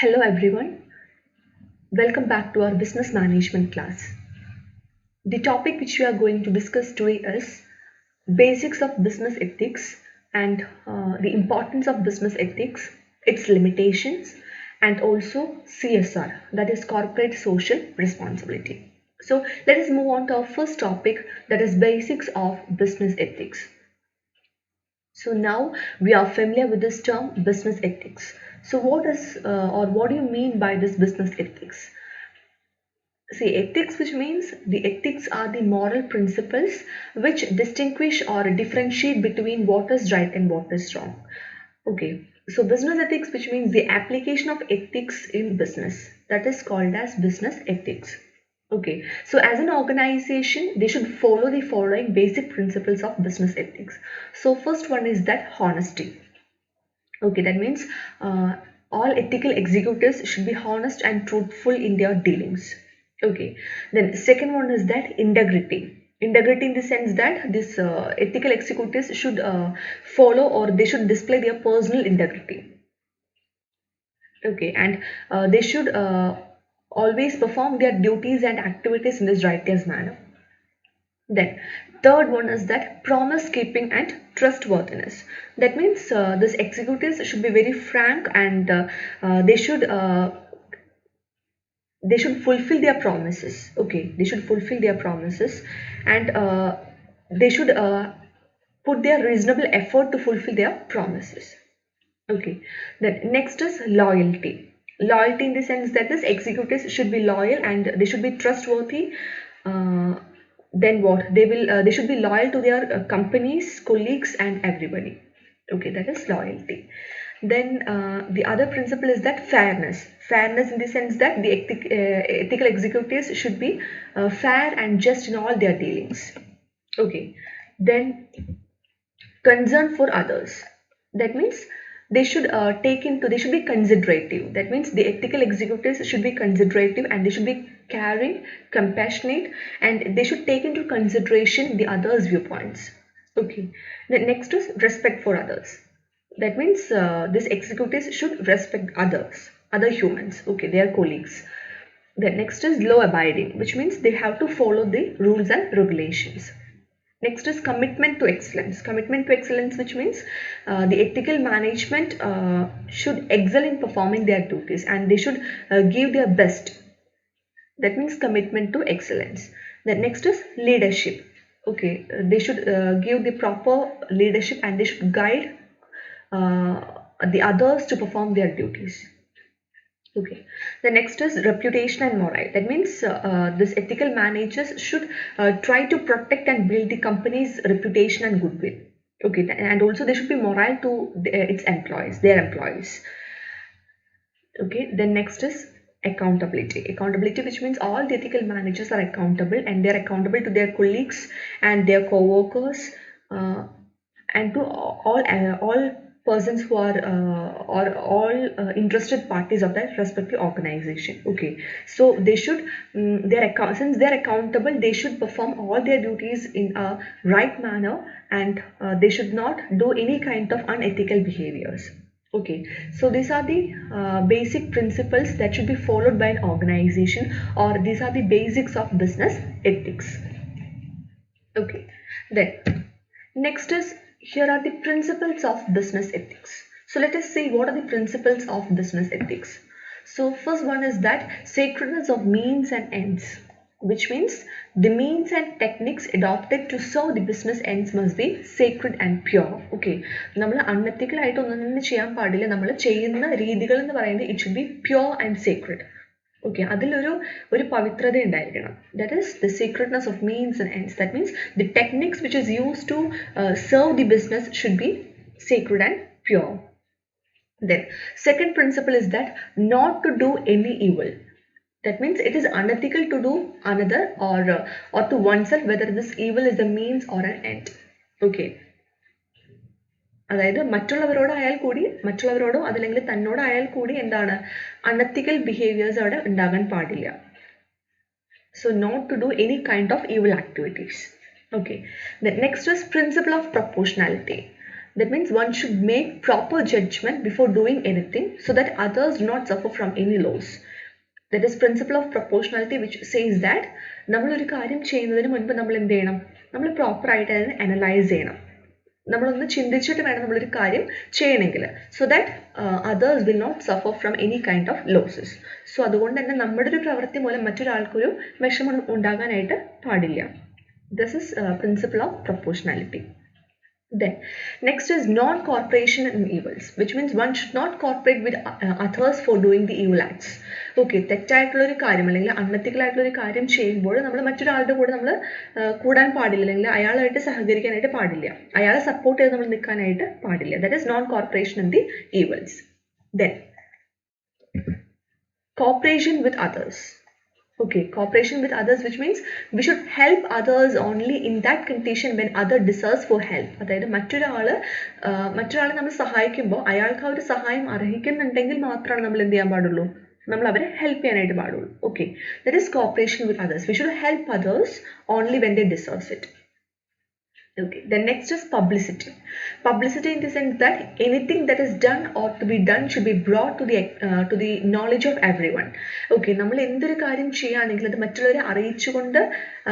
Hello everyone, welcome back to our business management class. The topic which we are going to discuss today is basics of business ethics and the importance of business ethics, its limitations, and also CSR, that is corporate social responsibility. So let us move on to our first topic, that is basics of business ethics. So now we are familiar with this term business ethics. So what do you mean by this business ethics? See, ethics, which means the ethics are the moral principles which distinguish or differentiate between what is right and what is wrong. Okay, so business ethics, which means the application of ethics in business, that is called as business ethics. Okay, so as an organization, they should follow the following basic principles of business ethics. So first one is that honesty. Okay, that means all ethical executives should be honest and truthful in their dealings. Okay, then second one is that integrity. Integrity in the sense that this ethical executives should follow or they should display their personal integrity. Okay, and they should always perform their duties and activities in this righteous manner. Then third one is that promise keeping and trustworthiness. That means this executives should be very frank and they should fulfill their promises. Okay, they should fulfill their promises and they should put their reasonable effort to fulfill their promises. Okay, then next is loyalty. Loyalty in the sense that this executives should be loyal and they should be trustworthy. Uh, then what? They should be loyal to their companies, colleagues, and everybody. Okay, that is loyalty. Then the other principle is that fairness. Fairness in the sense that the ethical executives should be fair and just in all their dealings. Okay, then concern for others. That means they should be considerative. That means the ethical executives should be considerative and they should be caring, compassionate, and they should take into consideration the others' viewpoints. Okay, the next is respect for others. That means this executives should respect others, other humans, okay, their colleagues. The next is law abiding, which means they have to follow the rules and regulations. Next is commitment to excellence. Commitment to excellence, which means the ethical management should excel in performing their duties and they should give their best. That means commitment to excellence. The next is leadership. Okay, they should give the proper leadership and they should guide uh, the others to perform their duties. Okay. The next is reputation and morale. That means this ethical managers should try to protect and build the company's reputation and goodwill. Okay, and also they should be morale to its employees, their employees. Okay. Then next is accountability. Accountability, which means all the ethical managers are accountable and they are accountable to their colleagues and their co-workers. And to all persons who are or all interested parties of that respective organization. Okay, so they should since they're accountable, they should perform all their duties in a right manner and they should not do any kind of unethical behaviors. Okay, so these are the basic principles that should be followed by an organization, or these are the basics of business ethics. Okay, then next is here are the principles of business ethics. So let us see what are the principles of business ethics. So first one is that sacredness of means and ends, which means the means and techniques adopted to serve the business ends must be sacred and pure. Okay, നമ്മൾ unethical ആയിട്ടൊന്നും തന്നെ ചെയ്യാൻ പാടില്ല. നമ്മൾ ചെയ്യുന്ന രീതികൾ എന്ന് പറയുന്നത് it should be pure and sacred. Okay, അതിലൊരു പവിത്രത ഉണ്ടായിരിക്കണം. That is the sacredness of means and ends. That means the techniques which is used to serve the business should be sacred and pure. Then second principle is that not to do any evil. That means it is unethical to do another or to oneself, whether this evil is the means or an end. Okay, അതായത് മറ്റുള്ളവരോടോ അതല്ലെങ്കിൽ തന്നോടായാൽ കൂടി എന്താണ് unethical behaviours അവിടെ ഉണ്ടാകാൻ പാടില്ല. So not to do any kind of evil activities. Okay, the next is principle of proportionality. That means one should make proper judgment before doing anything so that others do not suffer from any loss. That is principle of proportionality, which says that നമ്മളൊരു കാര്യം ചെയ്യുന്നതിന് മുൻപ് നമ്മൾ എന്ത് ചെയ്യണം, നമ്മൾ പ്രോപ്പറായിട്ട് അതിനെ അനലൈസ് ചെയ്യണം, നമ്മളൊന്ന് ചിന്തിച്ചിട്ട് വേണം നമ്മളൊരു കാര്യം ചെയ്യണമെങ്കിൽ, so that others will not suffer from any kind of losses. So അതുകൊണ്ട് തന്നെ നമ്മുടെ ഒരു പ്രവൃത്തി മൂലം മറ്റൊരാൾക്കൊരു വിഷമം ഉണ്ടാകാനായിട്ട് പാടില്ല. This is principle of proportionality. Then next is non-cooperation in evils, which means one should not cooperate with others for doing the evil acts. Okay, തെറ്റായിട്ടുള്ള ഒരു കാര്യം അല്ലെങ്കിൽ അൺഎത്തിക്കൽ ആയിട്ടുള്ള ഒരു കാര്യം ചെയ്യുമ്പോൾ നമ്മൾ മറ്റൊരാളുടെ കൂടെ നമ്മൾ കൂടാൻ പാടില്ല, അല്ലെങ്കിൽ അയാളായിട്ട് സഹകരിക്കാനായിട്ട് പാടില്ല, അയാളെ സപ്പോർട്ട് ചെയ്ത് നമ്മൾ നിൽക്കാനായിട്ട് പാടില്ല. That is known corporation in the evils. Then cooperation with others. Okay, cooperation with others, which means we should help others only in that condition when other deserves for help. അതായത് മറ്റൊരാളെ നമ്മൾ സഹായിക്കുമ്പോൾ അയാൾക്ക് ആ ഒരു സഹായം അർഹിക്കുന്നുണ്ടെങ്കിൽ മാത്രമാണ് നമ്മൾ എന്ത് ചെയ്യാൻ പാടുള്ളൂ, നമ്മൾ അവരെ ഹെൽപ്പ് ചെയ്യാനായിട്ട് പാടുള്ളൂ. Okay, that is corporation with others. We should help others only when they deserve it. Okay, then next is publicity. Publicity in the sense that anything that is done or to be done should be brought to the knowledge of everyone. Okay, നമ്മൾ എന്തൊരു കാര്യം ചെയ്യുകയാണെങ്കിൽ അത് മറ്റുള്ളവരെ അറിയിച്ചുകൊണ്ട്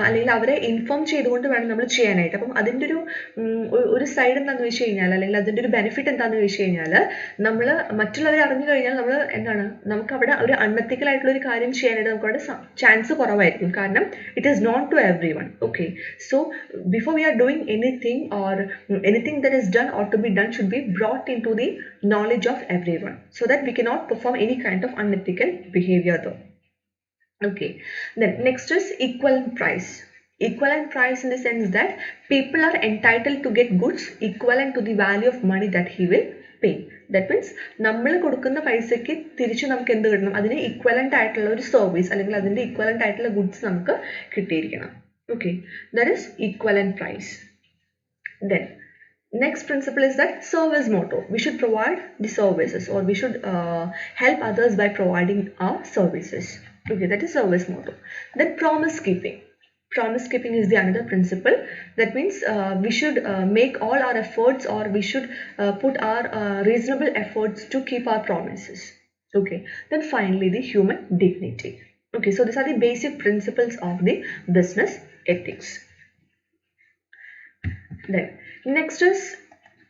അല്ലെങ്കിൽ അവരെ inform ചെയ്തുകൊണ്ട് വേണം നമ്മൾ ചെയ്യാനായിട്ട്. അപ്പം അതിൻ്റെ ഒരു സൈഡ് എന്താണെന്ന് വെച്ച് കഴിഞ്ഞാൽ, അല്ലെങ്കിൽ അതിൻ്റെ ഒരു ബെനിഫിറ്റ് എന്താണെന്ന് വെച്ച് കഴിഞ്ഞാൽ, നമ്മൾ മറ്റുള്ളവരെ അറിഞ്ഞു കഴിഞ്ഞാൽ നമ്മൾ എന്താണ്, നമുക്ക് അവിടെ ഒരു അൺഎത്തിക്കൽ ആയിട്ടുള്ള ഒരു കാര്യം ചെയ്യാനായിട്ട് നമുക്ക് അവിടെ ചാൻസ് കുറവായിരിക്കും, കാരണം it is known to everyone. Okay, so before we are doing anything or anything that is done or to be done should be brought into the knowledge of everyone, so that we cannot perform any kind of unethical behavior though. Okay, then next is equivalent price. Equivalent price in the sense that people are entitled to get goods equivalent to the value of money that he will pay. That means നമ്മൾ കൊടുക്കുന്ന പൈസയ്ക്ക് തിരിച്ച് നമുക്ക് എന്ത് കിട്ടണം, അതിന് equivalent ആയിട്ടുള്ള ഒരു സർവീസ് അല്ലെങ്കിൽ അതിൻ്റെ ഇക്വലന്റ് ആയിട്ടുള്ള ഗുഡ്സ് നമുക്ക് കിട്ടിയിരിക്കണം. Okay, that is equivalent price. Then next principle is that service motto. We should provide the services, or we should help others by providing our services. Okay, that is service motto. Then promise keeping. Promise keeping is the another principle. That means we should make all our efforts, or we should put our reasonable efforts to keep our promises. Okay, then finally the human dignity. Okay, so these are the basic principles of the business ethics. Then next is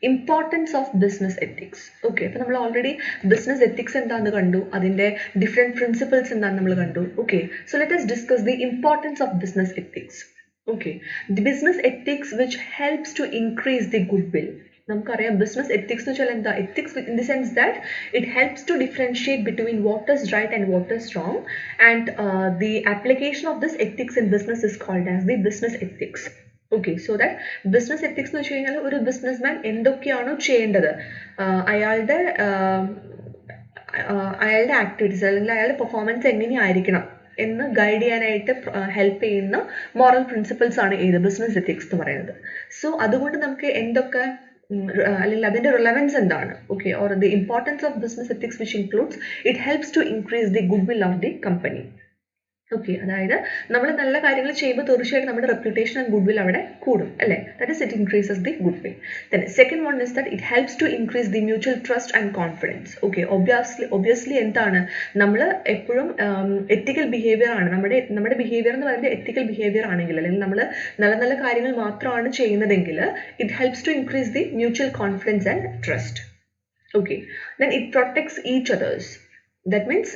importance of business ethics. Okay, അപ്പോൾ നമ്മൾ already business ethics എന്താണെന്ന് കണ്ടു, അതിൻ്റെ different principles എന്താണെന്ന് നമ്മൾ കണ്ടു. Okay, so let us discuss the importance of business ethics. Okay, the business ethics which helps to increase the goodwill. നമുക്കറിയാം business ethics എന്ന് വെച്ചാൽ എന്താ, ethics in the sense that it helps to differentiate between what is right and what is wrong, and the application of this ethics in business is called as the business ethics. Okay, so that business ethics എന്ന് വെച്ച് കഴിഞ്ഞാൽ ഒരു businessman എന്തൊക്കെയാണോ ചെയ്യേണ്ടത്, അയാളുടെ activities അല്ലെങ്കിൽ അയാളുടെ performance എങ്ങനെയായിരിക്കണം എന്ന് ഗൈഡ് ചെയ്യാനായിട്ട് ഹെൽപ്പ് ചെയ്യുന്ന മോറൽ പ്രിൻസിപ്പിൾസ് ആണ് ഏത് ബിസിനസ് എത്തിക്സ് എന്ന് പറയുന്നത്. സോ അതുകൊണ്ട് നമുക്ക് എന്തൊക്കെ അല്ലെങ്കിൽ അതിൻ്റെ റിലവൻസ് എന്താണ്, okay, or the importance of business ethics which includes it helps to increase the goodwill of the company. Okay, അതായത് നമ്മൾ നല്ല കാര്യങ്ങൾ ചെയ്യുമ്പോൾ തീർച്ചയായിട്ടും നമ്മുടെ റെപ്യൂട്ടേഷൻ ആൻഡ് ഗുഡ് വിൽ അവിടെ കൂടും അല്ലേ. That is it increases the goodwill. Then second one is that it helps to increase the mutual trust and confidence. Okay, obviously എന്താണ്, നമ്മൾ എപ്പോഴും എത്തിക്കൽ ബിഹേവിയർ ആണ് നമ്മുടെ ബിഹേവിയർ എന്ന് പറയുന്നത് എത്തിക്കൽ ബിഹേവിയർ ആണെങ്കിൽ, അല്ലെങ്കിൽ നമ്മൾ നല്ല നല്ല കാര്യങ്ങൾ മാത്രമാണ് ചെയ്യുന്നതെങ്കിൽ it helps to increase the mutual confidence and trust. Okay, then it protects each others. That means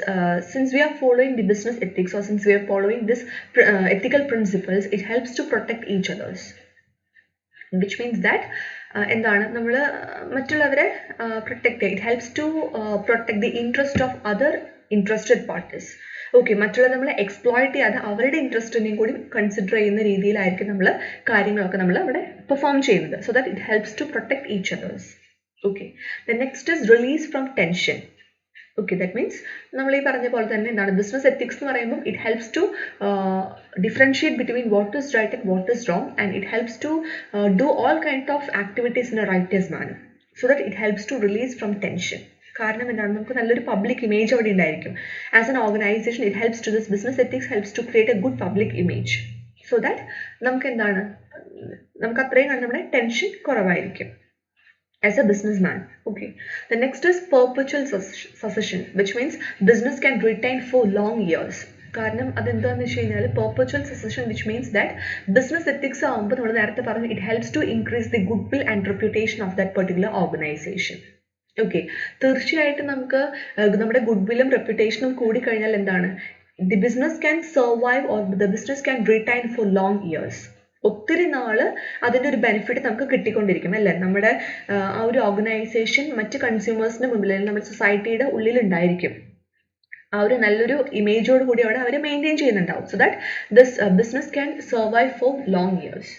since we are following the business ethics, or since we are following this ethical principles, it helps to protect each others, which means that എന്താണ്, നമ്മൾ മറ്റുള്ളവരെ protect ചെയ്യുക. It helps to protect the interest of other interested parties. Okay, മറ്റുള്ളവർ നമ്മളെ exploit ചെയ്യാതെ അവരുടെ ഇൻട്രസ്റ്റിനെയും കൂടി consider ചെയ്യുന്ന രീതിയിലായിരിക്കും നമ്മൾ കാര്യങ്ങളൊക്കെ നമ്മൾ അവിടെ പെർഫോം ചെയ്യുന്നത്. So that it helps to protect each others. Okay, the next is release from tension. Okay, that means നമ്മൾ ഈ പറഞ്ഞ പോലെ തന്നെ എന്താണ് ബിസിനസ് എത്തിക്സ് എന്ന് പറയുമ്പോൾ it helps to differentiate between what is right and what is wrong, and it helps to do all kind of activities in a righteous manner, so that it helps to release from tension. കാരണം എന്താണ്, നമുക്ക് നല്ലൊരു public image അവിടെ ഉണ്ടായിരിക്കും. As an organization it helps to this business ethics helps to create a good public image, so that നമുക്ക് എന്താണ്, നമുക്ക് അത്രയും കണ്ട് നമ്മുടെ ടെൻഷൻ കുറവായിരിക്കും. as a businessman. Okay, the next is perpetual succession, which means business can retain for long years. കാരണം അതെന്താണെന്ന് വെച്ച് കഴിഞ്ഞാൽ perpetual succession which means that business ethics ആകുമ്പോൾ നമ്മൾ നേരത്തെ പറഞ്ഞു it helps to increase the goodwill and reputation of that particular organization. Okay, തീർച്ചയായിട്ടും നമുക്ക് നമ്മുടെ ഗുഡ് വില്ലും റെപ്യൂട്ടേഷനും കൂടി കഴിഞ്ഞാൽ എന്താണ്, the business can survive or the business can retain for long years. ഒത്തിരി നാള് അതിൻ്റെ ഒരു ബെനിഫിറ്റ് നമുക്ക് കിട്ടിക്കൊണ്ടിരിക്കും അല്ലേ. നമ്മുടെ ആ ഒരു ഓർഗനൈസേഷൻ മറ്റ് കൺസ്യൂമേഴ്സിൻ്റെ മുമ്പിൽ അല്ലെങ്കിൽ നമ്മുടെ സൊസൈറ്റിയുടെ ഉള്ളിലുണ്ടായിരിക്കും. ആ ഒരു നല്ലൊരു ഇമേജോട് കൂടി അവിടെ അവർ മെയിൻറ്റെയിൻ ചെയ്യുന്നുണ്ടാവും. So that this business can survive four long years.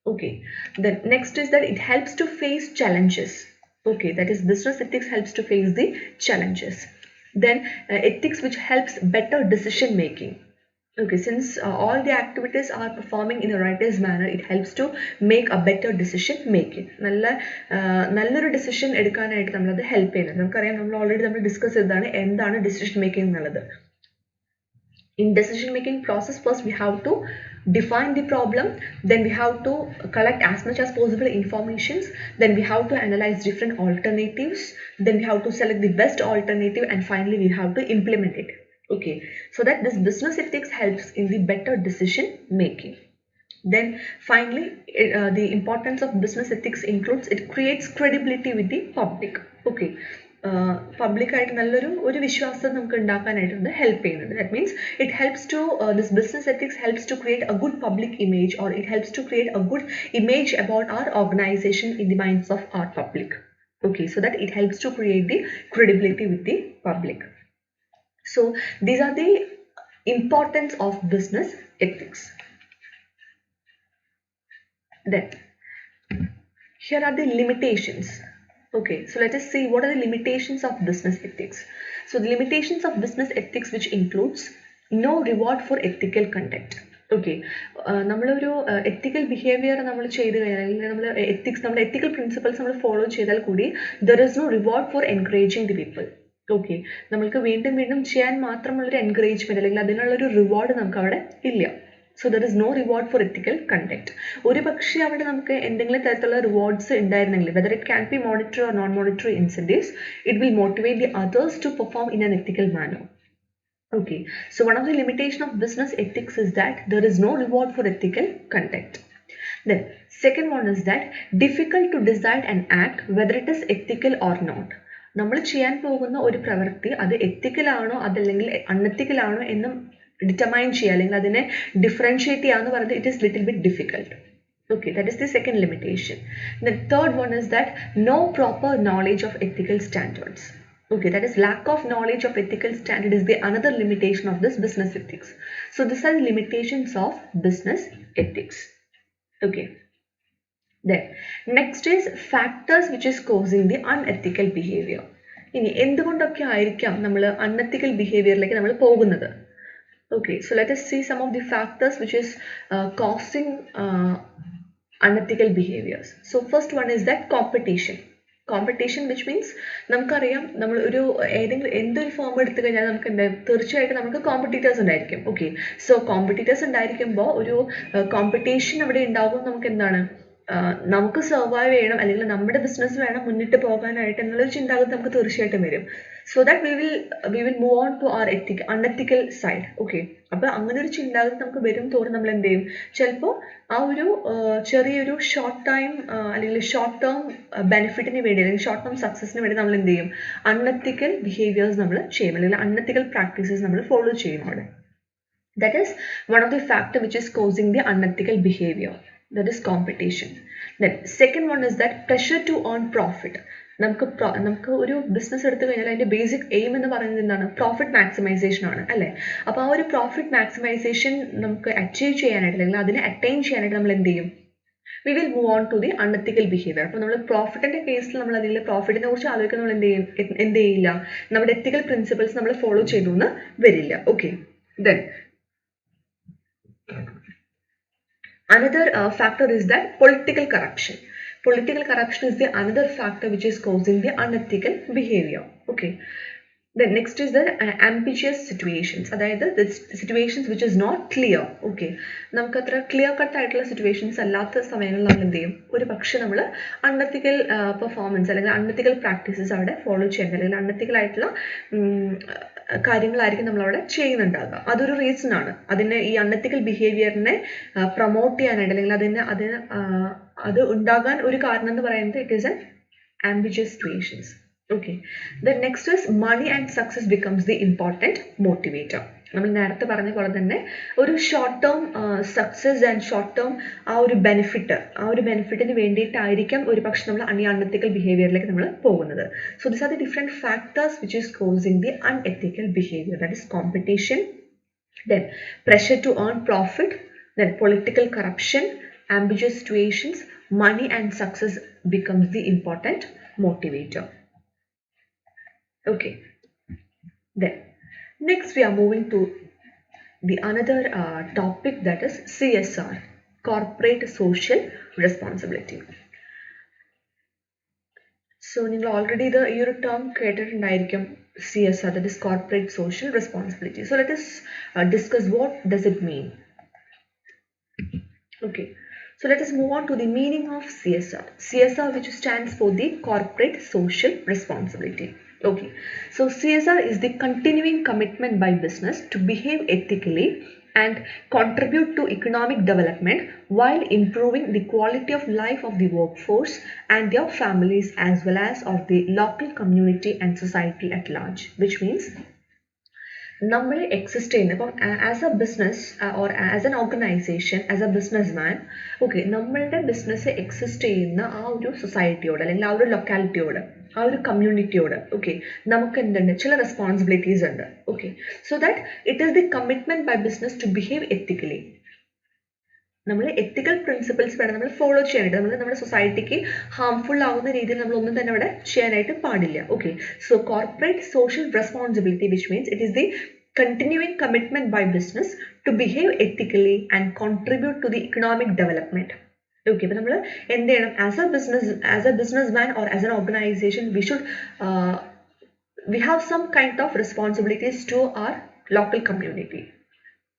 Okay, then next is that it helps to face challenges. Okay, that is business ethics helps to face the challenges. Then ethics which helps better decision making. Okay, since all the activities are performing in a righteous manner, it helps to make a better decision making. നല്ലൊരു decision എടുക്കാനായിട്ട് നമ്മളത് help ചെയ്യുന്നത്. നമുക്കറിയാം, നമ്മൾ already നമ്മൾ discuss ചെയ്തതാണ് എന്താണ് decision making എന്നുള്ളത്. In decision making process, first we have to define the problem, then we have to collect as much as possible informations, then we have to analyze different alternatives, then we have to select the best alternative, and finally we have to implement it. Okay, so that this business ethics helps in the better decision making. Then finally the importance of business ethics includes it creates credibility with the public. Okay, പബ്ലിക്കായിട്ട് ഒരു വിശ്വാസം നമുക്ക് ഉണ്ടാക്കാനായിട്ട് help ചെയ്യുന്നുണ്ട്. That means it helps to this business ethics helps to create a good public image or it helps to create a good image about our organization in the minds of our public. Okay, so that it helps to create the credibility with the public. So these are the importance of business ethics. Then here are the limitations. Okay, so let us see what are the limitations of business ethics. So the limitations of business ethics which includes no reward for ethical conduct. Okay, നമ്മളൊരു എത്തിക്കൽ behaviour നമ്മൾ ചെയ്ത് കഴിഞ്ഞാൽ അല്ലെങ്കിൽ നമ്മൾ ethics നമ്മുടെ എത്തിക്കൽ principles നമ്മൾ follow ചെയ്താൽ കൂടി there is no reward for encouraging the people. Okay, നമ്മൾക്ക് വീണ്ടും വീണ്ടും ചെയ്യാൻ മാത്രമുള്ളൊരു എൻകറേജ്മെൻറ്റ് അല്ലെങ്കിൽ അതിനുള്ളൊരു റിവാർഡ് നമുക്ക് അവിടെ ഇല്ല. So there is no reward for ethical conduct. ഒരു പക്ഷേ അവിടെ നമുക്ക് എന്തെങ്കിലും തരത്തിലുള്ള റിവാർഡ്സ് ഉണ്ടായിരുന്നെങ്കിൽ, whether it can be monetary or non-monetary incentives, it will motivate the others to perform in an ethical manner. Okay, so one of the limitation of business ethics is that there is no reward for ethical conduct. Then second one is that difficult to decide and act whether it is ethical or not. നമ്മൾ ചെയ്യാൻ പോകുന്ന ഒരു പ്രവൃത്തി അത് എത്തിക്കലാണോ അതല്ലെങ്കിൽ അൺഎത്തിക്കലാണോ എന്ന് determine ചെയ്യുക അല്ലെങ്കിൽ അതിനെ ഡിഫറൻഷിയേറ്റ് ചെയ്യുക എന്ന് പറയുന്നത് it is little bit difficult. Okay, that is the second limitation. The third one is that no proper knowledge of ethical standards. Okay, that is lack of knowledge of ethical standard is the another limitation of this business ethics. So these are the limitations of business ethics. Okay. Then next is factors which is causing the unethical behavior. ഇനി എന്തുകൊണ്ടൊക്കെ ആയിരിക്കാം നമ്മൾ unethical ബിഹേവിയറിലേക്ക് നമ്മൾ പോകുന്നത്. Okay, so let us see some of the factors which is causing unethical behaviors. So first one is that competition which means നമുക്കറിയാം നമ്മൾ ഒരു ഏതെങ്കിലും എന്തൊരു ഫോം എടുത്തു കഴിഞ്ഞാൽ നമുക്ക് തീർച്ചയായിട്ടും നമുക്ക് കോമ്പറ്റീറ്റേഴ്സ് ഉണ്ടായിരിക്കും. ഓക്കെ, സോ കോമ്പറ്റീറ്റേഴ്സ് ഉണ്ടായിരിക്കുമ്പോൾ ഒരു കോമ്പറ്റീഷൻ അവിടെ ഉണ്ടാകുമ്പോൾ നമുക്ക് എന്താണ്, നമുക്ക് സർവൈവ് ചെയ്യണം അല്ലെങ്കിൽ നമ്മുടെ ബിസിനസ് വേണം മുന്നിട്ട് പോകാനായിട്ട് എന്നുള്ളൊരു ചിന്താഗതി നമുക്ക് തീർച്ചയായിട്ടും വരും. So that we will move on to our unethical side. Okay, അപ്പോൾ അങ്ങനെ ഒരു ചിന്താഗതി നമുക്ക് വരും തോറും നമ്മൾ എന്ത് ചെയ്യും, ചിലപ്പോൾ ആ ഒരു ചെറിയൊരു ഷോർട്ട് ടൈം അല്ലെങ്കിൽ ഷോർട്ട് ടേം ബെനിഫിറ്റിന് വേണ്ടി അല്ലെങ്കിൽ ഷോർട്ട് ടേം സക്സസിന് വേണ്ടി നമ്മൾ എന്ത് ചെയ്യും, അൺഎത്തിക്കൽ ബിഹേവിയേഴ്സ് നമ്മൾ ചെയ്യും അല്ലെങ്കിൽ അൺഎത്തിക്കൽ പ്രാക്ടീസസ് നമ്മൾ ഫോളോ ചെയ്യും അവിടെ. That is one of the factor which is causing the unethical behavior. That is competition. Then second one is that pressure to earn profit. നമുക്ക് ഒരു ബിസിനസ് എടുത്തു കഴിഞ്ഞാൽ അതിൻ്റെ ബേസിക് എയിം എന്ന് പറയുന്നത് എന്താണ്, പ്രോഫിറ്റ് മാക്സിമൈസേഷൻ ആണ് അല്ലേ. അപ്പോൾ ആ ഒരു പ്രോഫിറ്റ് മാക്സിമൈസേഷൻ നമുക്ക് അച്ചീവ് ചെയ്യാനായിട്ട് അല്ലെങ്കിൽ അതിനെ അറ്റൈൻ ചെയ്യാനായിട്ട് നമ്മൾ എന്ത് ചെയ്യും, we will move on to the unethical behaviour. അപ്പോൾ നമ്മൾ പ്രോഫിറ്റിൻ്റെ കേസിൽ നമ്മൾ അല്ലെങ്കിൽ പ്രോഫിറ്റിനെ കുറിച്ച് ആലോചിക്കുന്ന നമ്മൾ എന്ത് ചെയ്യില്ല, നമ്മുടെ എത്തിക്കൽ പ്രിൻസിപ്പിൾസ് നമ്മൾ ഫോളോ ചെയ്തു എന്ന് വരില്ല. Okay, then another factor is that political corruption. Political corruption is the another factor which is causing the unethical behavior. Okay, Then next is the ambiguous situations, അതായത് the situations which is not clear. Okay, നമുക്ക് അത്ര clear cut ആയിട്ടുള്ള situations അല്ലാത്ത സമയങ്ങളിൽ നമ്മൾ എന്ത് ചെയ്യും, ഒരു പക്ഷെ നമ്മൾ അൺഎത്തിക്കൽ പെർഫോമൻസ് അല്ലെങ്കിൽ അൺഎത്തിക്കൽ പ്രാക്ടീസസ് അവിടെ ഫോളോ ചെയ്യേണ്ട അല്ലെങ്കിൽ അൺഎത്തിക്കൽ ആയിട്ടുള്ള കാര്യങ്ങളായിരിക്കും നമ്മളവിടെ ചെയ്യുന്നുണ്ടാകുക. അതൊരു റീസൺ ആണ്, അതിനെ ഈ അൺഎത്തിക്കൽ ബിഹേവിയറിനെ പ്രൊമോട്ട് ചെയ്യാനായിട്ട് അല്ലെങ്കിൽ അത് ഉണ്ടാകാൻ ഒരു കാരണം എന്ന് പറയുന്നത് it is N ambiguous situations. Okay, the next is money and success becomes the important motivator. നമ്മൾ നേരത്തെ പറഞ്ഞ പോലെ തന്നെ ഒരു short term success and short term ആ ഒരു ബെനിഫിറ്റിന് വേണ്ടിയിട്ടായിരിക്കാം ഒരു പക്ഷെ നമ്മൾ അൺഎത്തിക്കൽ ബിഹേവിയറിലേക്ക് നമ്മൾ പോകുന്നത്. So this are the different factors which is causing the unethical behaviour, that is competition, then pressure to earn profit, then political corruption, ambiguous situations, money and success becomes the important motivator. Okay, then next we are moving to the another topic, that is CSR, corporate social responsibility. So നിങ്ങൾ already ഇത് ഈ ഒരു term കേട്ടിട്ടുണ്ടായിരിക്കും, CSR, that is corporate social responsibility. So let us discuss what does it mean. Okay, so let us move on to the meaning of CSR. CSR, which stands for the corporate social responsibility. Okay, so CSR is the continuing commitment by business to behave ethically and contribute to economic development while improving the quality of life of the workforce and their families as well as of the local community and society at large, which means നമ്മൾ exist ചെയ്യുന്ന ഇപ്പം as a business or as an organisation as a business man, okay, നമ്മളുടെ business exist ചെയ്യുന്ന ആ ഒരു സൊസൈറ്റിയോട് അല്ലെങ്കിൽ ആ ഒരു ലൊക്കാലിറ്റിയോട് ആ ഒരു കമ്മ്യൂണിറ്റിയോട് ഓക്കെ നമുക്ക് എന്തുണ്ട്, ചില റെസ്പോൺസിബിലിറ്റീസ് ഉണ്ട്. Okay, so that it is the commitment by business to behave ethically. നമ്മൾ എത്തിക്കൽ പ്രിൻസിപ്പിൾസ് വേണം നമ്മൾ ഫോളോ ചെയ്യാനായിട്ട്. നമ്മൾ നമ്മുടെ സൊസൈറ്റിക്ക് ഹാംഫുൾ ആവുന്ന രീതിയിൽ നമ്മൾ ഒന്നും തന്നെ അവിടെ ചെയ്യാനായിട്ട് പാടില്ല. Okay, so corporate social responsibility which means it is the continuing commitment by business to behave ethically and contribute to the economic development. Okay, അപ്പോൾ നമ്മൾ എന്ത് ചെയ്യണം, as a businessman or as an organization we have some kind of responsibilities to our local community.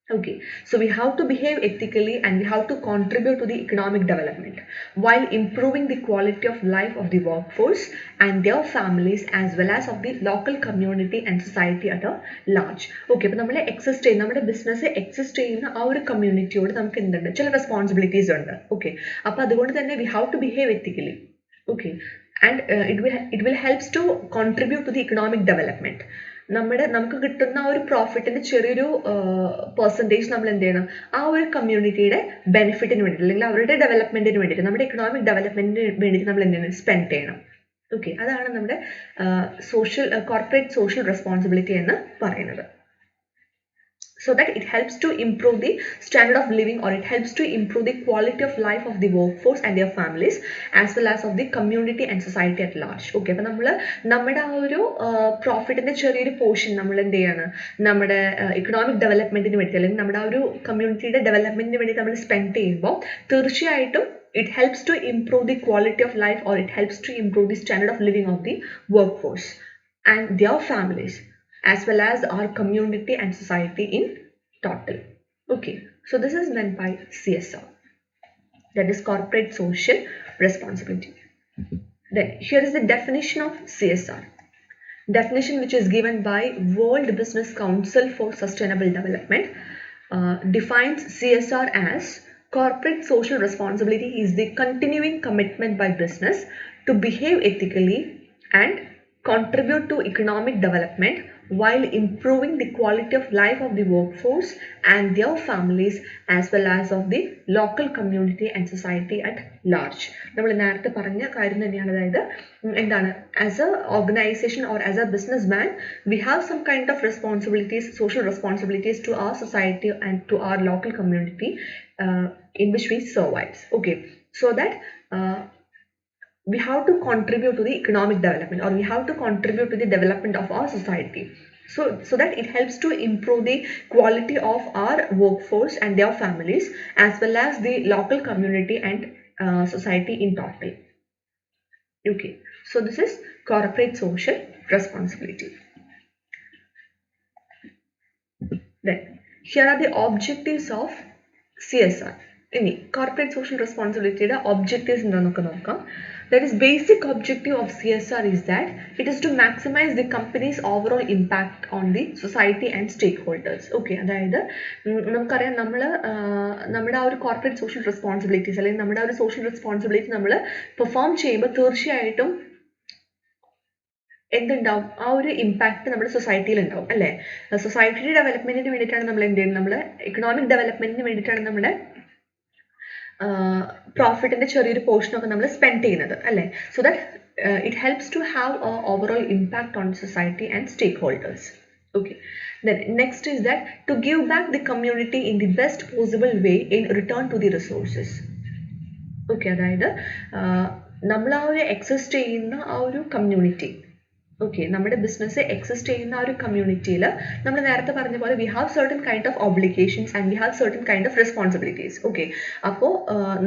Okay, so we have to behave ethically and we have to contribute to the economic development while improving the quality of life of the workforce and their families as well as of the local community and society at a large. Okay, അപ്പോൾ നമ്മൾ exist ചെയ്യുന്ന നമ്മുടെ business exist ചെയ്യുന്ന ആ ഒരു കമ്മ്യൂണിറ്റിയോട് നമുക്ക് എന്തുണ്ട്, ചില റെസ്പോൺസിബിലിറ്റീസ് ഉണ്ട്. ഓക്കെ, അപ്പോൾ അതുകൊണ്ട് തന്നെ we have to behave ethically. Okay, and it will helps to contribute to the economic development. നമുക്ക് കിട്ടുന്ന ആ ഒരു പ്രോഫിറ്റിന്റെ ചെറിയൊരു പെർസെൻറ്റേജ് നമ്മൾ എന്ത് ചെയ്യണം, ആ ഒരു കമ്മ്യൂണിറ്റിയുടെ ബെനിഫിറ്റിന് വേണ്ടിയിട്ട് അല്ലെങ്കിൽ അവരുടെ ഡെവലപ്മെന്റിന് വേണ്ടിയിട്ട് നമ്മുടെ ഇക്കണോമിക് ഡെവലപ്മെന്റിന് വേണ്ടിയിട്ട് നമ്മൾ എന്ത് ചെയ്യണം, സ്പെൻഡ് ചെയ്യണം. ഓക്കെ, അതാണ് നമ്മുടെ കോർപ്പറേറ്റ് സോഷ്യൽ റെസ്പോൺസിബിലിറ്റി എന്ന് പറയുന്നത്. So that it helps to improve the standard of living or it helps to improve the quality of life of the workforce and their families as well as of the community and society at large. Okay, അപ്പോൾ നമ്മുടെ ആ ഒരു പ്രോഫിറ്റിന്റെ ചെറിയൊരു portion നമ്മൾ എന്ത് ചെയ്യാണ്, നമ്മുടെ economic ഡെവലപ്മെന്റിന് വേണ്ടി അല്ലെങ്കിൽ നമ്മുടെ ആ ഒരു കമ്മ്യൂണിറ്റിയുടെ ഡെവലപ്മെന്റിന് വേണ്ടി നമ്മൾ സ്പെൻഡ് ചെയ്യുമ്പോൾ തീർച്ചയായിട്ടും it helps to improve the quality of life or it helps to improve the standard of living of the workforce and their families as well as our community and society in total. Okay, so this is meant by CSR, that is corporate social responsibility. Then here is the definition of CSR. Definition which is given by World Business Council for Sustainable Development defines CSR as corporate social responsibility is the continuing commitment by business to behave ethically and contribute to economic development while improving the quality of life of the workforce and their families as well as of the local community and society at large. നമ്മൾ നേരത്തെ പറഞ്ഞ കാര്യം തന്നെയാണ്. അതായത് എന്താണ്, as a organization or as a businessman we have some kind of responsibilities, social responsibilities to our society and to our local community in which we survive. Okay, so that we have to contribute to the economic development or we have to contribute to the development of our society, so that it helps to improve the quality of our workforce and their families as well as the local community and society in total. Okay, so this is corporate social responsibility. Then, here are the objectives of CSR. Any corporate social responsibility objectives that is basic objective of CSR is that it is to maximize the company's overall impact on the society and stakeholders. Okay, അതായത് നമുക്കറിയാം നമ്മുടെ ആ ഒരു corporate social responsibilities അല്ലെങ്കിൽ നമ്മുടെ ആ ഒരു social responsibility നമ്മൾ പെർഫോം ചെയ്യുമ്പോൾ തീർച്ചയായിട്ടും എന്തുണ്ടാവും ആ ഒരു ഇമ്പാക്റ്റ് നമ്മുടെ സൊസൈറ്റിയിൽ ഉണ്ടാവും അല്ലേ സൊസൈറ്റിയുടെ ഡെവലപ്മെന്റിന് വേണ്ടിയിട്ടാണ് നമ്മൾ എന്ത് ചെയ്യുന്നത് നമ്മൾ എക്കണോമിക് ഡെവലപ്മെന്റിന് വേണ്ടിയിട്ടാണ് നമ്മുടെ പ്രോഫിറ്റിന്റെ ചെറിയൊരു പോർഷൻ ഒക്കെ നമ്മൾ സ്പെൻഡ് ചെയ്യുന്നത് അല്ലേ so that it helps to have overall impact on society and stakeholders okay then next is that to give back the community in the best possible way in return to the resources okay അതായത് നമ്മൾ ആ ഒരു exist ചെയ്യുന്ന ആ ഒരു community okay നമ്മുടെ business exist ചെയ്യുന്ന ആ ഒരു community-ൽ നമ്മൾ നേരത്തെ പറഞ്ഞ പോലെ we have certain kind of obligations and we have certain kind of responsibilities okay അപ്പോൾ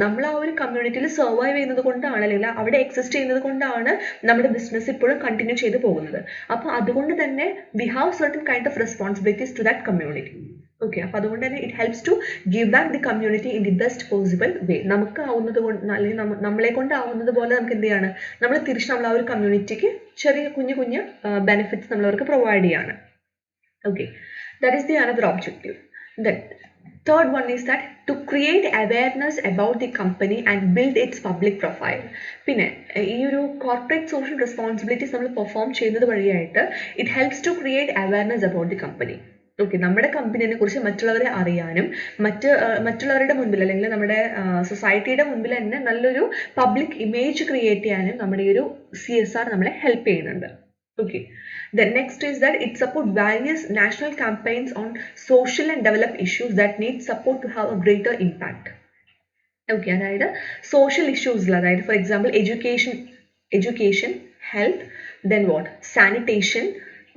നമ്മൾ ആ ഒരു community-ൽ സർവൈവ് ചെയ്യുന്നത് കൊണ്ടാണ് അല്ലെങ്കിൽ അവിടെ എക്സിസ്റ്റ് ചെയ്യുന്നത് കൊണ്ടാണ് നമ്മുടെ ബിസിനസ് ഇപ്പോഴും കണ്ടിന്യൂ ചെയ്തു പോകുന്നത് അപ്പോൾ അതുകൊണ്ട് തന്നെ we have certain kind of responsibilities to that community okay അപ്പോൾ അതുകൊണ്ട് തന്നെ it helps to give back the community in the best possible way നമുക്ക് ആവുന്നത് കൊണ്ട് അല്ലെങ്കിൽ നമ്മളെ കൊണ്ട് ആവുന്നത് പോലെ നമുക്ക് എന്ത് ചെയ്യാണ് നമ്മൾ തിരിച്ച് നമ്മൾ ആ ഒരു കമ്മ്യൂണിറ്റിക്ക് ചെറിയ കുഞ്ഞു ബെനിഫിറ്റ്സ് നമ്മൾ അവർക്ക് പ്രൊവൈഡ് ചെയ്യാണ് okay that is the another objective then third one is that to create awareness about the company and build its public profile പിന്നെ ഈ ഒരു കോർപ്പറേറ്റ് സോഷ്യൽ റെസ്പോൺസിബിലിറ്റീസ് നമ്മൾ പെർഫോം ചെയ്യുന്നത് വഴിയായിട്ട് it helps to create awareness about the company okay നമ്മുടെ കമ്പനിയെ കുറിച്ച് മറ്റുള്ളവരെ അറിയാനും മറ്റുള്ളവരുടെ മുൻപിൽ അല്ലെങ്കിൽ നമ്മുടെ സൊസൈറ്റിയുടെ മുൻപിൽ തന്നെ നല്ലൊരു പബ്ലിക് ഇമേജ് ക്രിയേറ്റ് ചെയ്യാനും നമ്മുടെ ഈ ഒരു CSR നമ്മളെ ഹെൽപ്പ് ചെയ്യുന്നുണ്ട് okay the next is that it supports various national campaigns on social and development issues that need support to have a greater impact okay അതായത് സോഷ്യൽ ഇഷ്യൂസിൽ അതായത് for example education health then what sanitation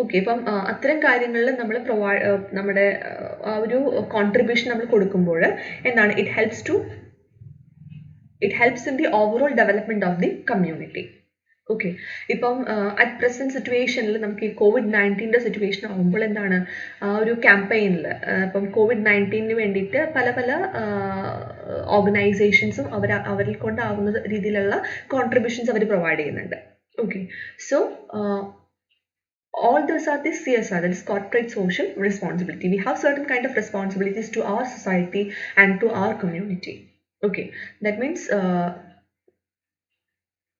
okay ഇപ്പം അത്തരം കാര്യങ്ങളിൽ നമ്മൾ നമ്മുടെ ആ ഒരു contribution നമ്മൾ കൊടുക്കുമ്പോൾ എന്താണ് it helps in the overall development of the community okay ഇപ്പം അറ്റ് പ്രസന്റ് സിറ്റുവേഷനിൽ നമുക്ക് ഈ COVID-19 സിറ്റുവേഷൻ ആകുമ്പോൾ എന്താണ് ആ ഒരു ക്യാമ്പയിനിൽ ഇപ്പം COVID-19 വേണ്ടിയിട്ട് പല ഓർഗനൈസേഷൻസും അവരിൽ കൊണ്ടാവുന്ന രീതിയിലുള്ള കോൺട്രിബ്യൂഷൻസ് അവർ പ്രൊവൈഡ് ചെയ്യുന്നുണ്ട് okay so all those are the CSR, that is corporate social responsibility. We have certain kind of responsibilities to our society and to our community. Okay, that means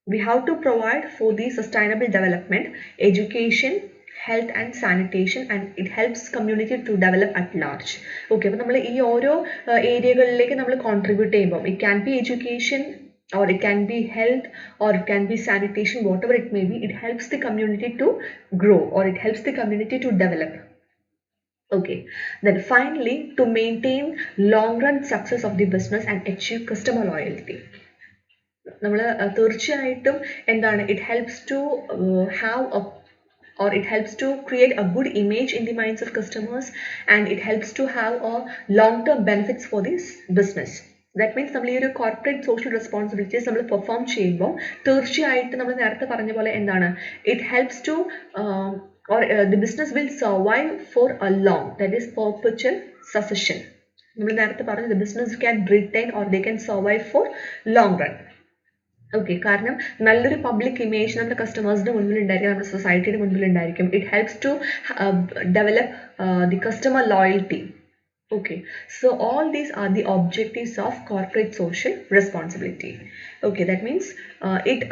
we have to provide for the sustainable development, education, health and sanitation, and it helps community to develop at large. Okay, അപ്പോൾ നമ്മൾ ഈ ഓരോ ഏരിയകളിലേക്ക് നമ്മൾ contribute ചെയ്യുമ്പോൾ it can be education or it can be health or it can be sanitation, whatever it may be, it helps the community to grow or it helps the community to develop. Okay, then finally to maintain long run success of the business and achieve customer loyalty. നമ്മൾ തീർച്ചയായിട്ടും എന്താണ് it helps to have a or it helps to create a good image in the minds of customers and it helps to have a long term benefits for this business. That means നമ്മൾ ഈ ഒരു corporate social responsibilities നമ്മൾ perform ചെയ്യുമ്പോൾ തീർച്ചയായിട്ടും നമ്മൾ നേരത്തെ പറഞ്ഞ പോലെ എന്താണ് it helps to or the business will survive for a long, that is perpetual succession. നമ്മൾ നേരത്തെ പറഞ്ഞു the business can retain or they can survive for long run. Okay കാരണം നല്ലൊരു പബ്ലിക് ഇമേജ് നമ്മുടെ കസ്റ്റമേഴ്സിന്റെ മുൻപിൽ ഉണ്ടായിരിക്കും നമ്മുടെ സൊസൈറ്റിയുടെ മുൻപിൽ ഉണ്ടായിരിക്കും it helps to develop the customer loyalty okay so all these are the objectives of corporate social responsibility okay that means it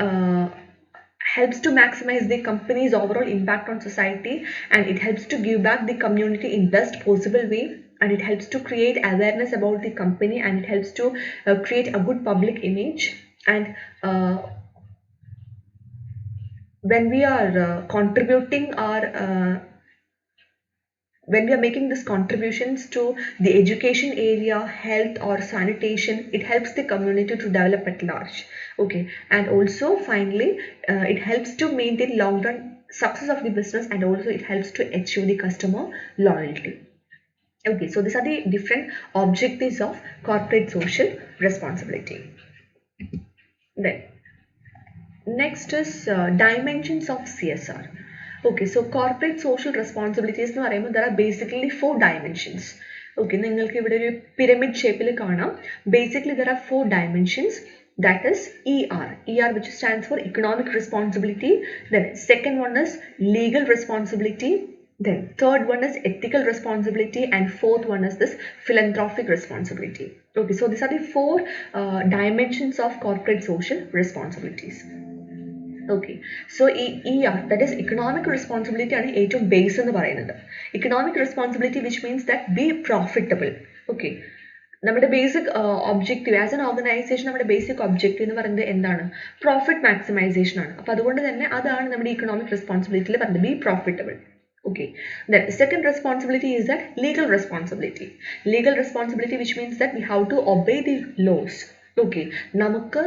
helps to maximize the company's overall impact on society and it helps to give back the community in best possible way and it helps to create awareness about the company and it helps to create a good public image and when we are contributing our when we are making these contributions to the education area, health or sanitation, it helps the community to develop at large. Okay, and also finally, it helps to maintain long-run success of the business and also it helps to achieve the customer loyalty. Okay, so these are the different objectives of corporate social responsibility. Then, next is dimensions of CSR. Okay, so corporate social responsibilities എന്ന് പറയുമ്പോൾ there are basically 4 dimensions. Okay, നിങ്ങൾക്ക് ഇവിടെ ഒരു pyramid ഷേപ്പിൽ കാണാം. Basically there are 4 dimensions. That is ER, which stands for economic responsibility. Then second one is legal responsibility. Then third one is ethical responsibility, and fourth one is this philanthropic responsibility. Okay, so these are the 4 dimensions of corporate social responsibilities. Okay so that is economic responsibility ആണ് ഏറ്റവും base എന്ന് പറയുന്നത്. Economic responsibility which means that be profitable. Okay, നമ്മുടെ basic objective as an organisation നമ്മുടെ basic objective എന്ന് പറയുന്നത് എന്താണ്? Profit maximisation ആണ്. അപ്പോൾ അതുകൊണ്ട് തന്നെ അതാണ് നമ്മുടെ ഇക്കണോമിക് റെസ്പോൺസിബിലിറ്റിയിൽ പറയുന്നത്, B profitable. Okay, then second responsibility is that legal responsibility. Legal responsibility which means that we have to obey the laws. Okay, നമുക്ക്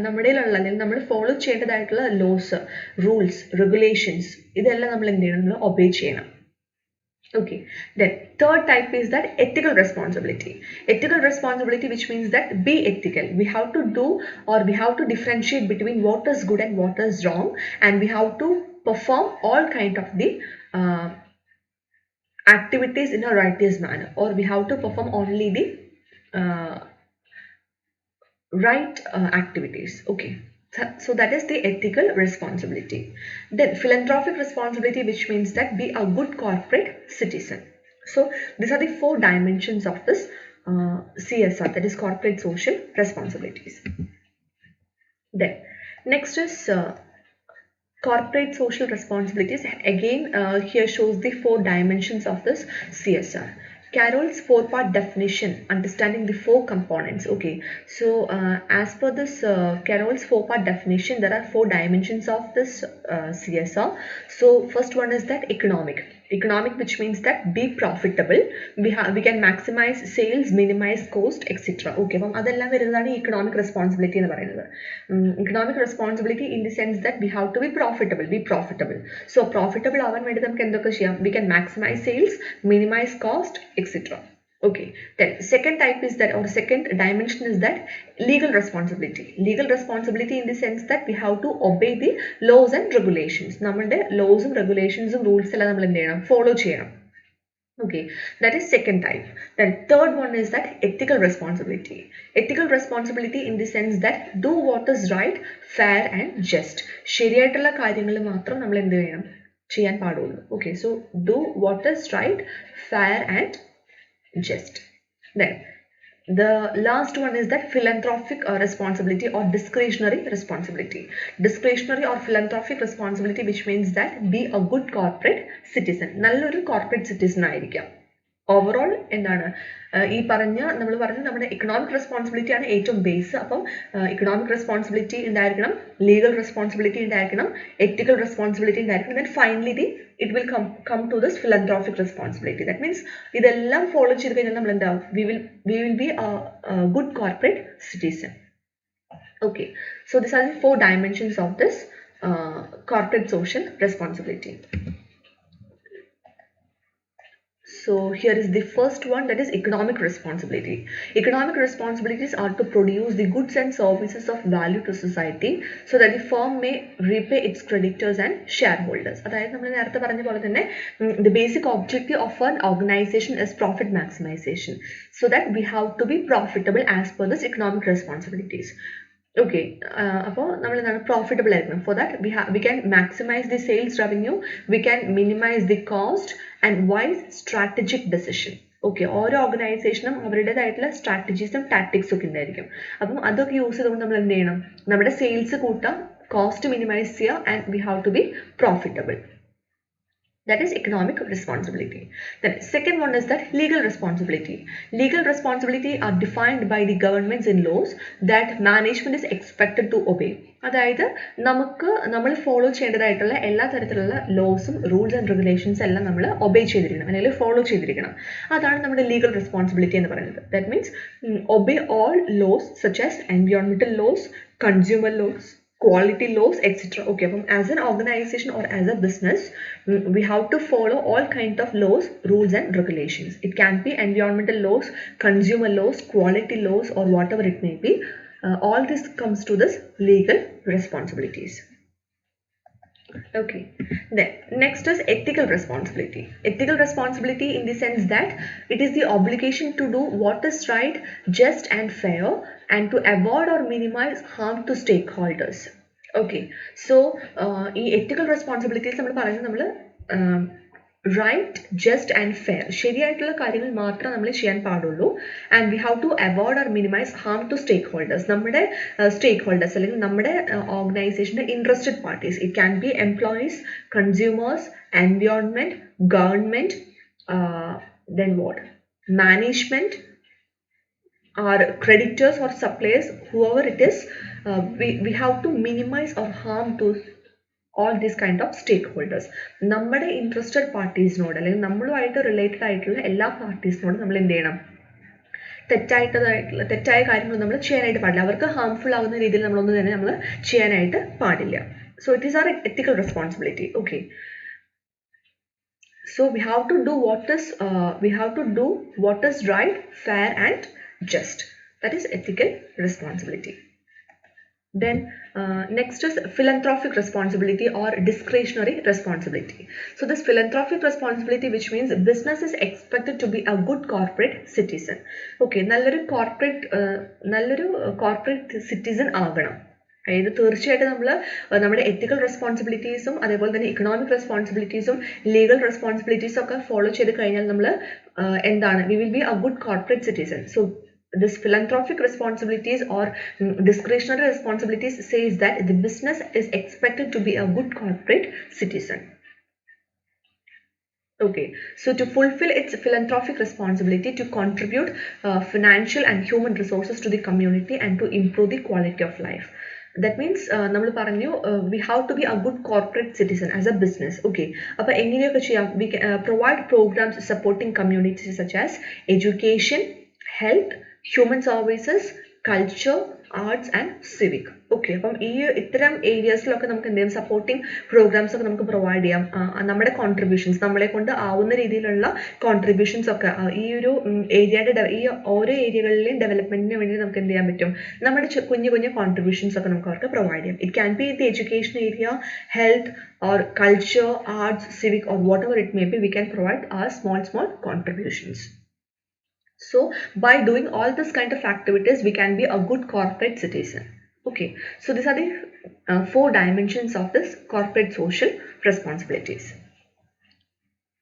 നമ്മുടെയിലുള്ള അല്ലെങ്കിൽ നമ്മൾ ഫോളോ ചെയ്യേണ്ടതായിട്ടുള്ള ലോസ്, റൂൾസ്, റെഗുലേഷൻസ് ഇതെല്ലാം നമ്മൾ എന്ത് ചെയ്യണം? നമ്മൾ ഒബേ ചെയ്യണം. Okay, then third type is that ethical responsibility. Ethical responsibility which means that be ethical. We have to do, or we have to differentiate between what is good and what is wrong, and we have to perform all kind of the activities in a righteous manner, or we have to perform only the right activities. Okay, so that is the ethical responsibility. Then philanthropic responsibility which means that be a good corporate citizen. So these are the 4 dimensions of this CSR, that is corporate social responsibilities. Then next is corporate social responsibilities. Again here shows the 4 dimensions of this CSR. Carroll's 4-part definition, understanding the 4 components. Okay, so as per this Carroll's 4-part definition, there are 4 dimensions of this CSR. So first one is that economic, which means that be profitable. We can maximize sales, minimize cost, etc. Okay, അപ്പം അതെല്ലാം വരുന്നതാണ് economic responsibility എന്ന് പറയുന്നത്. Economic responsibility in the sense that we have to be profitable. So profitable ആവാൻ വേണ്ടി നമുക്ക് എന്തൊക്കെ ചെയ്യാം? We can maximize sales, minimize cost, etc. Okay, then second type is that, or second dimension is that legal responsibility. Legal responsibility in the sense that we have to obey the laws and regulations. നമ്മുടെ laws ഉം regulations ഉം rules എല്ലാം നമ്മൾ എന്ത് ചെയ്യണം? Follow ചെയ്യണം. Okay, that is second type. Then third one is that ethical responsibility. Ethical responsibility in the sense that do what is right, fair and just. ശരിയായിട്ടുള്ള കാര്യങ്ങൾ മാത്രം നമ്മൾ എന്ത് ചെയ്യണം? ചെയ്യാൻ പാടുള്ളൂ. Okay, so do what is right, fair and just. Then the last one is that philanthropic responsibility or discretionary responsibility. Discretionary or philanthropic responsibility which means that be a good corporate citizen. നല്ലൊരു corporate citizen ആയിരിക്കാം. Overall എന്താണ് ഈ നമ്മൾ പറഞ്ഞ നമ്മുടെ economic responsibility ആണ് ഏറ്റവും base. അപ്പം ഇക്കണോമിക് റെസ്പോൺസിബിലിറ്റി ഉണ്ടായിരിക്കണം, ലീഗൽ റെസ്പോൺസിബിലിറ്റി ഉണ്ടായിരിക്കണം, എത്തിക്കൽ റെസ്പോൺസിബിലിറ്റി ഉണ്ടായിരിക്കണം. Then finally it will come to this philanthropic responsibility. That means ഇതെല്ലാം ഫോളോ ചെയ്ത് കഴിഞ്ഞാൽ നമ്മൾ എന്താവും? we will be a good corporate citizen. Okay, so these are the 4 dimensions of this corporate social responsibility. So here is the first one, that is economic responsibility. Economic responsibilities are to produce the goods and services of value to society so that the firm may repay its creditors and shareholders. അതായത് നമ്മൾ നേരത്തെ പറഞ്ഞ പോലെ തന്നെ the basic objective of an organization is profit maximization, so that we have to be profitable as per this economic responsibilities. Okay, അപ്പോൾ നമ്മൾ എന്താണ് profitable ആയിരിക്കണം. For that we can maximize the sales revenue, we can minimize the cost and wise strategic decision. Okay, ഓരോ ഓർഗനൈസേഷനും അവരുടേതായിട്ടുള്ള സ്ട്രാറ്റജീസും ടാക്ടിക്സും ഒക്കെ ഉണ്ടായിരിക്കും. അപ്പം അതൊക്കെ യൂസ് ചെയ്തുകൊണ്ട് നമ്മൾ എന്ത് ചെയ്യണം? നമ്മുടെ സെയിൽസ് കൂട്ടാം, കോസ്റ്റ് മിനിമൈസ് ചെയ്യുക, and we have to be profitable. That is economic responsibility. Then second one is that legal responsibility. Legal responsibility are defined by the governments in laws that management is expected to obey. അതായത് നമ്മൾ follow ചെയ്യേണ്ടതായിട്ടുള്ള എല്ലാ തരത്തിലുള്ള ലോസും rules and regulations എല്ലാം നമ്മൾ obey ചെയ്തിരിക്കണം, അല്ലെങ്കിൽ follow ചെയ്തിരിക്കണം. അതാണ് നമ്മുടെ ലീഗൽ റെസ്പോൺസിബിലിറ്റി എന്ന് പറയുന്നത്. That means obey all laws such as എൻവയോൺമെന്റൽ laws, consumer laws, quality laws, etc. Okay, as an organization or as a business, we have to follow all kind of laws, rules and regulations. It can be environmental laws, consumer laws, quality laws, or whatever it may be. All this comes to this legal responsibilities. Okay. Then next is ethical responsibility. Ethical responsibility in the sense that it is the obligation to do what is right, just and fair, and to avoid or minimize harm to stakeholders. Okay. So ഈ ethical responsibilities നമ്മൾ പറയുന്നത് നമ്മൾ right just and fair ശരിയായിട്ടുള്ള കാര്യങ്ങൾ മാത്രമേ നമ്മൾ ചെയ്യാൻ പാടുള്ളൂ and we have to avoid or minimise harm to stakeholders നമ്മുടെ സ്റ്റേക്ക് ഹോൾഡേഴ്സ് അല്ലെങ്കിൽ നമ്മുടെ ഓർഗനൈസേഷൻ്റെ interested parties it can be employees consumers environment government then what management or creditors or suppliers whoever it is we have to minimize or harm to all these kind of stakeholders നമ്മുടെ interested പാർട്ടീസിനോട് അല്ലെങ്കിൽ നമ്മളുമായിട്ട് related ആയിട്ടുള്ള എല്ലാ പാർട്ടീസിനോടും നമ്മൾ എന്ത് ചെയ്യണം തെറ്റായ കാര്യങ്ങൾ നമ്മൾ ചെയ്യാനായിട്ട് പാടില്ല അവർക്ക് ഹാംഫുൾ ആവുന്ന രീതിയിൽ നമ്മളൊന്നും തന്നെ നമ്മൾ ചെയ്യാനായിട്ട് പാടില്ല so it is our ethical responsibility okay so we have to do what is right, fair and just. That is ethical responsibility. Then next is philanthropic responsibility or discretionary responsibility. So this philanthropic responsibility, which means business is expected to be a good corporate citizen. Okay, നല്ലൊരു corporate citizen ആകണം. അതായത് തീർച്ചയായിട്ടും നമ്മൾ നമ്മുടെ എത്തിക്കൽ റെസ്പോൺസിബിലിറ്റീസും അതേപോലെ തന്നെ economic റെസ്പോൺസിബിലിറ്റീസും legal റെസ്പോൺസിബിലിറ്റീസും ഒക്കെ follow ചെയ്ത് കഴിഞ്ഞാൽ നമ്മൾ എന്താണ് we will be A good corporate citizen so this philanthropic responsibilities or discretionary responsibilities says that the business is expected to be a good corporate citizen. Okay, so to fulfill its philanthropic responsibility to contribute financial and human resources to the community and to improve the quality of life. That means നമ്മൾ പറഞ്ഞു we have to be a good corporate citizen as a business. Okay, അപ്പോൾ എങ്ങനെയൊക്കെ ചെയ്യാം we can provide programs supporting communities such as education, health, human services, culture, arts and civic. Okay അപ്പം ഈ ഇത്തരം ഏരിയാസിലൊക്കെ നമുക്ക് എന്ത് ചെയ്യാം സപ്പോർട്ടിങ് പ്രോഗ്രാംസ് ഒക്കെ നമുക്ക് പ്രൊവൈഡ് ചെയ്യാം നമ്മുടെ കോൺട്രിബ്യൂഷൻസ് നമ്മളെ കൊണ്ട് ആവുന്ന രീതിയിലുള്ള കോൺട്രിബ്യൂഷൻസ് ഒക്കെ ഈ ഒരു ഏരിയയുടെ ഈ ഓരോ ഏരിയകളിലെയും ഡെവലപ്മെന്റിന് വേണ്ടി നമുക്ക് എന്ത് ചെയ്യാൻ പറ്റും നമ്മുടെ കുഞ്ഞു കുഞ്ഞു കോൺട്രിബ്യൂഷൻസ് ഒക്കെ നമുക്ക് അവർക്ക് പ്രൊവൈഡ് ചെയ്യാം it can be the education area health or culture, arts, civic or whatever it may be we can provide our small contributions. So by doing all this kind of activities we can be a good corporate citizen. Okay, so these are the 4 dimensions of this corporate social responsibilities.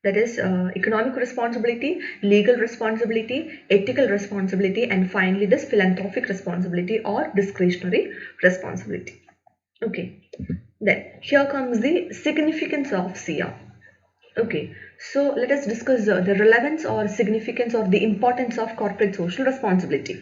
That is economic responsibility, legal responsibility, ethical responsibility and finally this philanthropic responsibility or discretionary responsibility. Okay, then here comes the significance of CR. Okay, so let us discuss the relevance or significance or the importance of corporate social responsibility.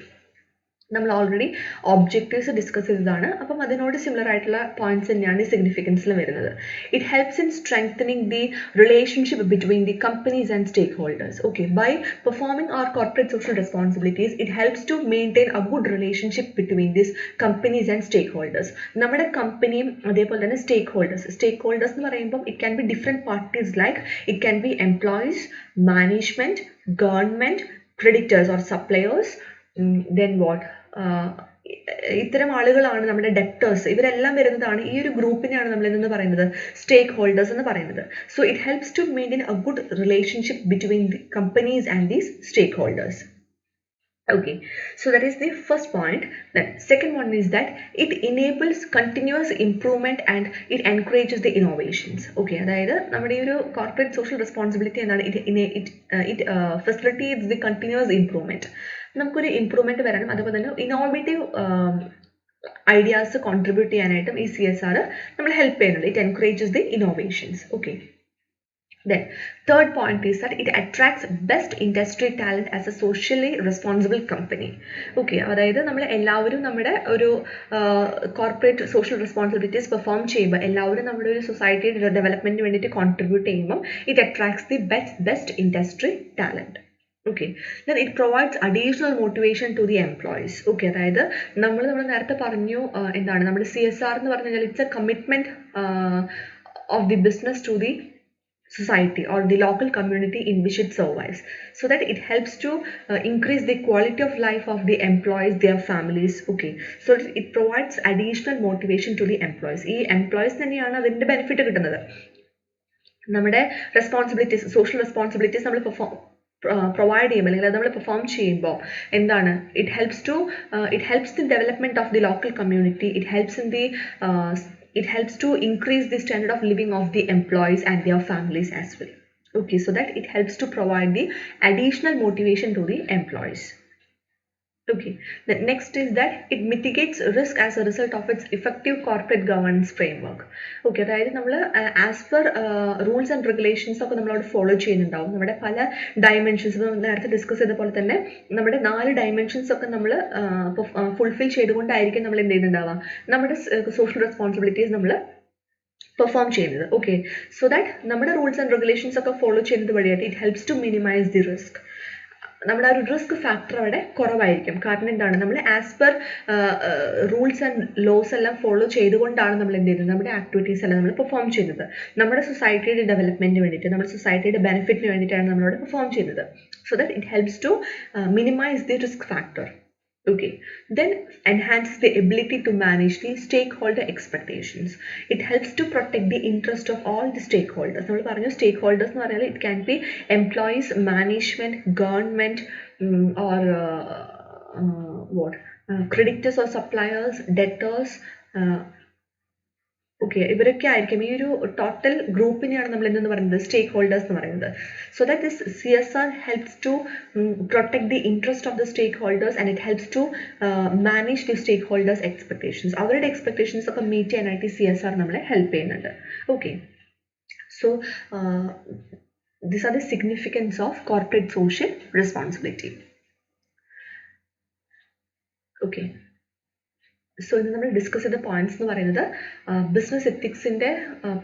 നമ്മൾ already objectives discuss ചെയ്തതാണ് അപ്പം അതിനോട് similar ആയിട്ടുള്ള points തന്നെയാണ് ഈ സിഗ്നിഫിക്കൻസിൽ വരുന്നത് it helps in strengthening the relationship between the companies and stakeholders okay by performing our corporate social responsibilities it helps to maintain a good relationship between this companies and stakeholders നമ്മുടെ കമ്പനിയും അതേപോലെ തന്നെ stakeholders എന്ന് പറയുമ്പോൾ it can be different parties like it can be employees management government creditors or suppliers then what ഇത്തരം ആളുകളാണ് നമ്മുടെ debtors ഇവരെല്ലാം വരുന്നതാണ് ഈ ഒരു ഗ്രൂപ്പിനെയാണ് നമ്മൾ എന്ന് പറയുന്നത് സ്റ്റേക്ക് ഹോൾഡേഴ്സ് എന്ന് പറയുന്നത് so it helps to maintain a good relationship between the companies and these stakeholders Okay, so that is the first point. Then second one is that it enables continuous improvement and it encourages the innovations. Okay, അതായത് നമ്മുടെ ഈ ഒരു corporate social responsibility എന്താണ് it facilitates the continuous improvement. നമുക്കൊരു improvement വരാനും അതുപോലെ തന്നെ innovative ideas contribute ചെയ്യാനായിട്ടും ഈ CSR നമ്മൾ ഹെൽപ്പ് ചെയ്യുന്നുണ്ട് it encourages the innovations okay Then third point is that it attracts best industry talent as a socially responsible company. Okay, അതായത് നമ്മൾ എല്ലാവരും നമ്മുടെ ഒരു കോർപ്പറേറ്റ് സോഷ്യൽ റെസ്പോൺസിബിലിറ്റീസ് പെർഫോം ചെയ്യുമ്പോൾ എല്ലാവരും നമ്മുടെ ഒരു സൊസൈറ്റിയുടെ ഡെവലപ്മെന്റിന് വേണ്ടിയിട്ട് കോൺട്രിബ്യൂട്ട് ചെയ്യുമ്പോൾ it attracts the best industry talent Okay, then it provides additional motivation to the employees. Okay, അതായത് നമ്മൾ നേരത്തെ പറഞ്ഞു എന്താണ് നമ്മുടെ CSR എന്ന് പറഞ്ഞു കഴിഞ്ഞാൽ it's a commitment of the business to the society or the local community in which it survives, so that it helps to increase the quality of life of the employees, their families. Okay, so it provides additional motivation to the employees. ഈ employees തന്നെയാണ് അതിൻ്റെ benefit കിട്ടുന്നത്. നമ്മുടെ responsibilities, social responsibilities നമ്മൾ provide ചെയ്യുമ്പോൾ അല്ലെങ്കിൽ അത് നമ്മൾ പെർഫോം ചെയ്യുമ്പോൾ എന്താണ്, it helps the development of the local community, it helps to increase the standard of living of the employees and their families as well. Okay, so that it helps to provide the additional motivation to the employees. Okay, the next is that it mitigates risk as a result of its effective corporate governance framework. Okay, അതായത് നമ്മൾ as per rules and regulations ഒക്കെ നമ്മളവിടെ follow ചെയ്യുന്നുണ്ടാവും. നമ്മുടെ പല dimensions നേരത്തെ discuss ചെയ്ത പോലെ തന്നെ നമ്മുടെ 4 ഡയമെൻഷൻസ് ഒക്കെ നമ്മൾ ഫുൾഫിൽ ചെയ്തുകൊണ്ടായിരിക്കും നമ്മൾ എന്ത് ചെയ്യുന്നുണ്ടാവുക, നമ്മുടെ സോഷ്യൽ റെസ്പോൺസിബിലിറ്റീസ് നമ്മൾ പെർഫോം ചെയ്യുന്നത്. ഓക്കെ, സോ ദാറ്റ് നമ്മുടെ റൂൾസ് ആൻഡ് റെഗുലേഷൻസ് ഒക്കെ ഫോളോ ചെയ്യുന്നത് വഴിയായിട്ട് it helps to minimise the risk. നമ്മുടെ ആ ഒരു റിസ്ക് ഫാക്ടർ അവിടെ കുറവായിരിക്കും. കാരണം എന്താണ്, നമ്മൾ as per rules and laws എല്ലാം ഫോളോ ചെയ്തുകൊണ്ടാണ് നമ്മൾ എന്ത് ചെയ്യുന്നത്, നമ്മുടെ ആക്ടിവിറ്റീസ് എല്ലാം നമ്മൾ പെർഫോം ചെയ്യുന്നത്. നമ്മുടെ സൊസൈറ്റിയുടെ ഡെവലപ്മെൻറ്റിന് വേണ്ടിയിട്ട്, നമ്മുടെ സൊസൈറ്റിയുടെ ബെനിഫിറ്റിന് വേണ്ടിയിട്ടാണ് നമ്മളവിടെ പെർഫോം ചെയ്യുന്നത്. So that it helps to minimise the risk factor. Okay, then enhances the ability to manage the stakeholder expectations. It helps to protect the interest of all the stakeholders. നമ്മൾ പറഞ്ഞു stakeholders എന്ന് പറഞ്ഞാൽ it can be employees, management, government, or creditors or suppliers, debtors. Okay, ഇവരൊക്കെ ആയിരിക്കും ഈ ഒരു total ഗ്രൂപ്പിനെയാണ് നമ്മൾ എന്തെന്ന് പറയുന്നത്, സ്റ്റേക്ക് ഹോൾഡേഴ്സ് എന്ന് പറയുന്നത്. So that this CSR helps to protect the interest of the stakeholders and it helps to manage the stakeholders expectations. അവരുടെ എക്സ്പെക്ടേഷൻസ് ഒക്കെ മീറ്റ് ചെയ്യാനായിട്ട് CSR നമ്മളെ ഹെൽപ്പ് ചെയ്യുന്നുണ്ട്. Okay, so these are the significance of corporate social responsibility. Okay, so ഇന്ന് നമ്മൾ discuss ചെയ്ത points എന്ന് പറയുന്നത് ബിസിനസ് എത്തിക്സിൻ്റെ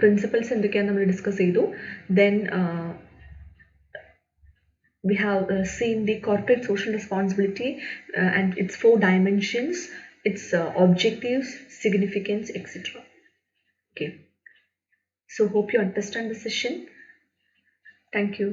പ്രിൻസിപ്പിൾസ് എന്തൊക്കെയാണ് നമ്മൾ ഡിസ്കസ് ചെയ്തു. Then we have seen the corporate social responsibility and its 4 dimensions, its objectives, significance, etc. Okay, so hope you understand the session. Thank you.